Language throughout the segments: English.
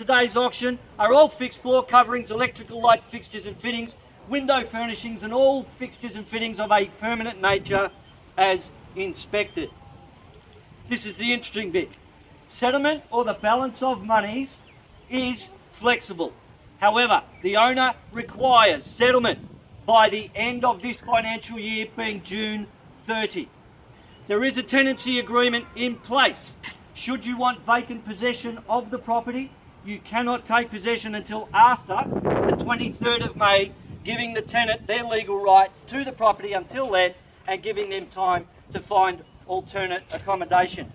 today's auction are all fixed floor coverings, electrical light fixtures and fittings, window furnishings and all fixtures and fittings of a permanent nature as inspected. This is the interesting bit. Settlement or the balance of monies is flexible. However, the owner requires settlement by the end of this financial year, being June 30. There is a tenancy agreement in place. Should you want vacant possession of the property, you cannot take possession until after the 23rd of May, giving the tenant their legal right to the property until then and giving them time to find alternate accommodation.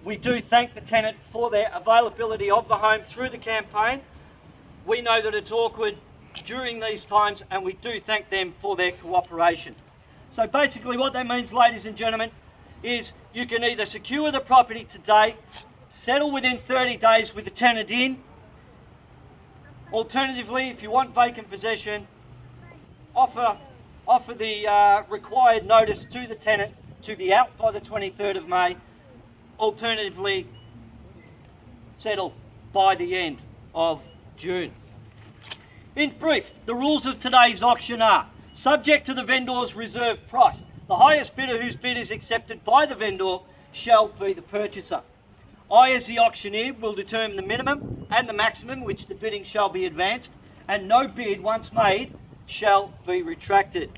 We do thank the tenant for their availability of the home through the campaign. We know that it's awkward during these times and we do thank them for their cooperation. So basically what that means, ladies and gentlemen, is you can either secure the property today, settle within 30 days with the tenant in. Alternatively, if you want vacant possession, offer the required notice to the tenant to be out by the 23rd of May. Alternatively, settle by the end of June. In brief, the rules of today's auction are subject to the vendor's reserve price. The highest bidder whose bid is accepted by the vendor shall be the purchaser. I, as the auctioneer, will determine the minimum and the maximum which the bidding shall be advanced, and no bid, once made, shall be retracted.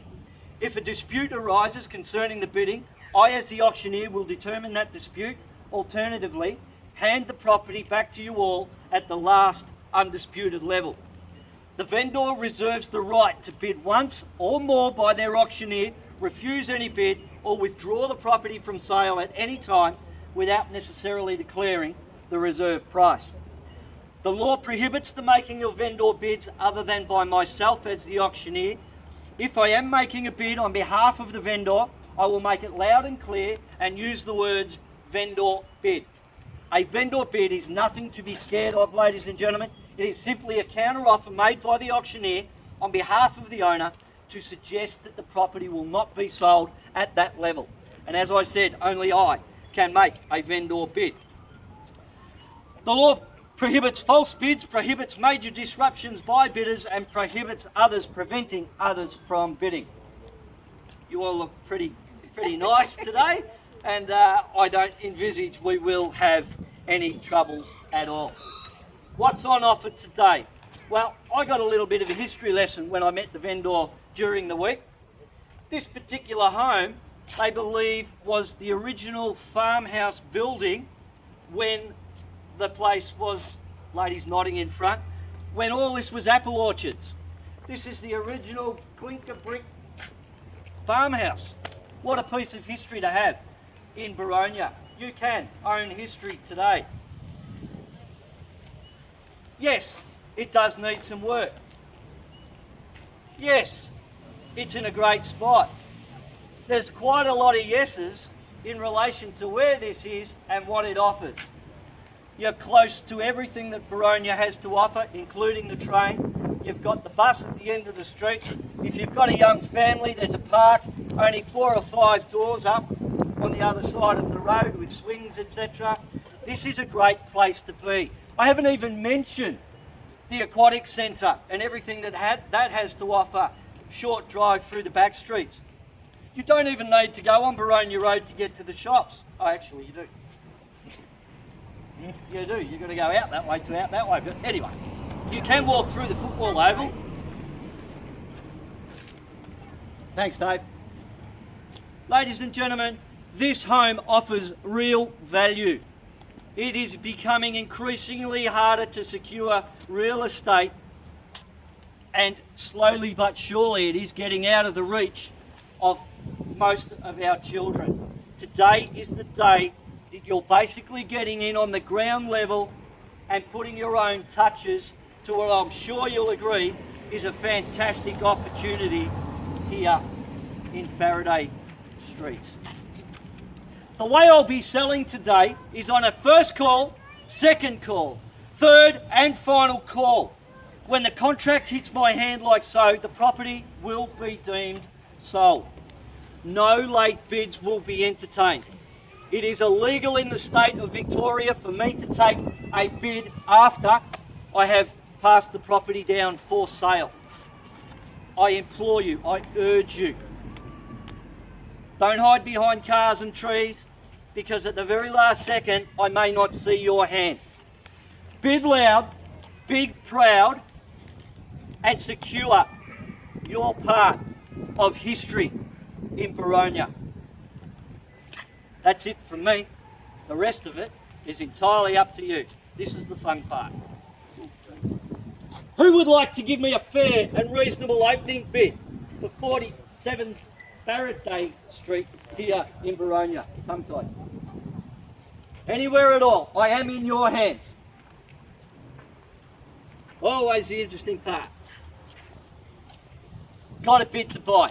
If a dispute arises concerning the bidding, I, as the auctioneer, will determine that dispute. Alternatively, hand the property back to you all at the last undisputed level. The vendor reserves the right to bid once or more by their auctioneer, refuse any bid, or withdraw the property from sale at any time without necessarily declaring the reserve price. The law prohibits the making of vendor bids other than by myself as the auctioneer. If I am making a bid on behalf of the vendor, I will make it loud and clear and use the words vendor bid. A vendor bid is nothing to be scared of, ladies and gentlemen. It is simply a counter offer made by the auctioneer on behalf of the owner to suggest that the property will not be sold at that level. And as I said, only I can make a vendor bid. The law prohibits false bids, prohibits major disruptions by bidders, and prohibits preventing others from bidding. You all look pretty nice today, and I don't envisage we will have any troubles at all. What's on offer today? Well, I got a little bit of a history lesson when I met the vendor during the week. This particular home, they believe, was the original farmhouse building when the place was, ladies nodding in front, when all this was apple orchards. This is the original clinker brick farmhouse. What a piece of history to have in Boronia. You can own history today. Yes, it does need some work. Yes, it's in a great spot. There's quite a lot of yeses in relation to where this is and what it offers. You're close to everything that Boronia has to offer, including the train. You've got the bus at the end of the street. If you've got a young family, there's a park only 4 or 5 doors up on the other side of the road with swings, etc. This is a great place to be. I haven't even mentioned the aquatic centre and everything that has to offer. Short drive through the back streets. You don't even need to go on Boronia Road to get to the shops. Oh, actually you do. You do. You've got to go out that way to out that way. But anyway, you can walk through the football oval. Thanks, Dave. Ladies and gentlemen, this home offers real value. It is becoming increasingly harder to secure real estate, and slowly but surely it is getting out of the reach of most of our children. Today is the day that you're basically getting in on the ground level and putting your own touches to what I'm sure you'll agree is a fantastic opportunity here in Faraday Street. The way I'll be selling today is on a first call, second call, third and final call. When the contract hits my hand like so, the property will be deemed sold. No late bids will be entertained. It is illegal in the state of Victoria for me to take a bid after I have passed the property down for sale. I implore you, I urge you, don't hide behind cars and trees, because at the very last second, I may not see your hand. Bid loud, big, proud, and secure your part of history in Boronia. That's it from me. The rest of it is entirely up to you. This is the fun part. Who would like to give me a fair and reasonable opening bid for 47 Faraday Street here in Boronia? Tongue tied. Anywhere at all, I am in your hands. Always the interesting part. Got a bid to buy.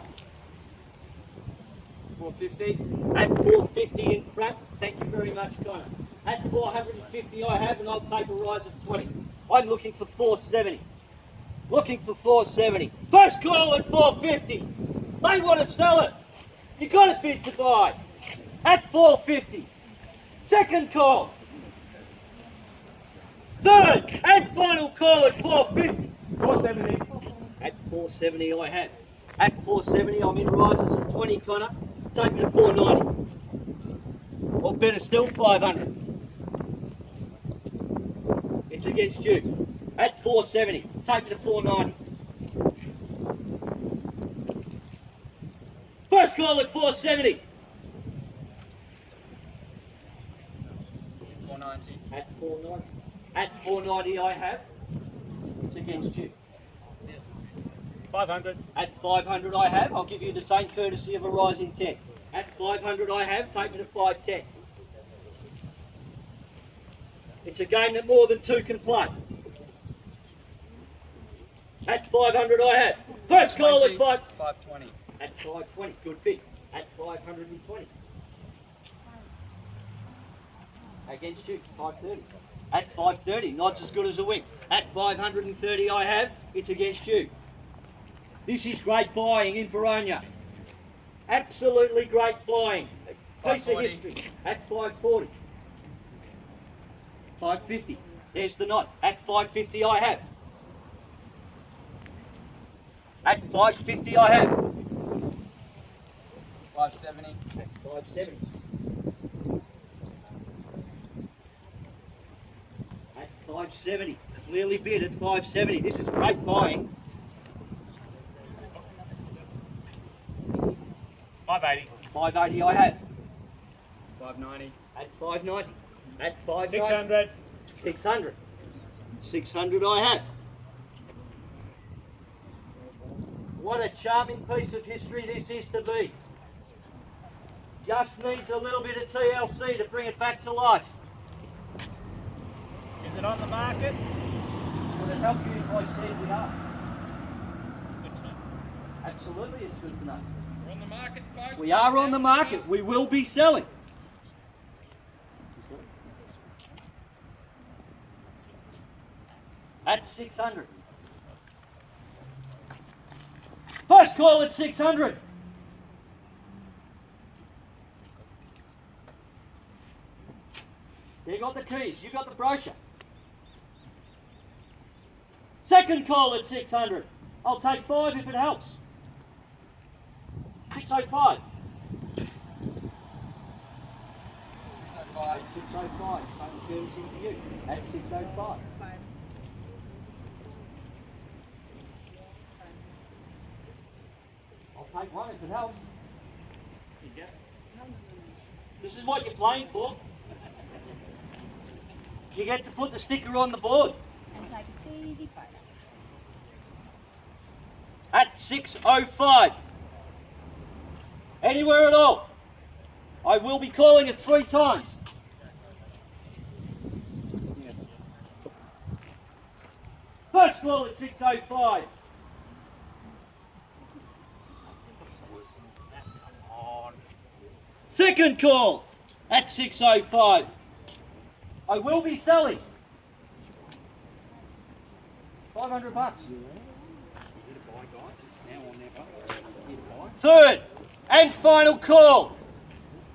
450. At 450 in front. Thank you very much, Connor. At 450 I have, and I'll take a rise of 20. I'm looking for 470. Looking for 470. First call at 450. They want to sell it. You got a bid to buy. At 450. Second call. Third and final call at 450. 470. At 470 I have. At 470 I'm in rises of 20, Connor. Take me to 490. Or better still, 500. It's against you. At 470. Take me to 490. First call at 470. 490. At 490. At 490 I have. It's against you. 500. At 500 I have. I'll give you the same courtesy of a rising 10. At 500 I have. Take me to 510. It's a game that more than two can play. At 500 I have. First call at 520. At 520. Good bid. At 520. Against you. 530. At 530. Nod's as good as a wink. At 530 I have. It's against you. This is great buying in Boronia. Absolutely great buying. Piece of history. At 540. 550. There's the nod. At 550 I have. At 550 I have. 570. At 570. At 570. Clearly bid at 570. This is great buying. 580. 580 I have. 590. At 590. At 590. 600. 600. 600 I have. What a charming piece of history this is to be. Just needs a little bit of TLC to bring it back to life. Is it on the market? Would it help you if I said we are? Good to know. Absolutely, it's good to know. We're on the market, folks. We are on the market. We will be selling. At 600. First call at 600. You got the keys. You got the brochure. Second call at 600. I'll take 5 if it helps. 605. 605. At 605. Same courtesy to you. At 605. I'll take 1 if it helps. Yeah. This is what you're playing for. You get to put the sticker on the board. And take a cheesy photo. At 605. Anywhere at all. I will be calling it 3 times. First call at 605. Second call at 605. I will be selling. 500 bucks. Third and final call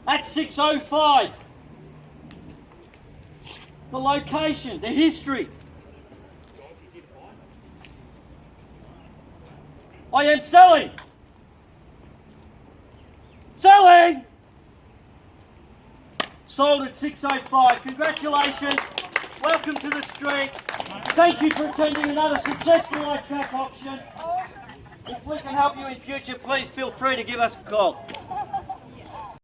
at 605. The location, the history. I am selling. Selling. Sold at 605. Congratulations. Welcome to the street. Thank you for attending another successful iTRAK auction. If we can help you in future, please feel free to give us a call.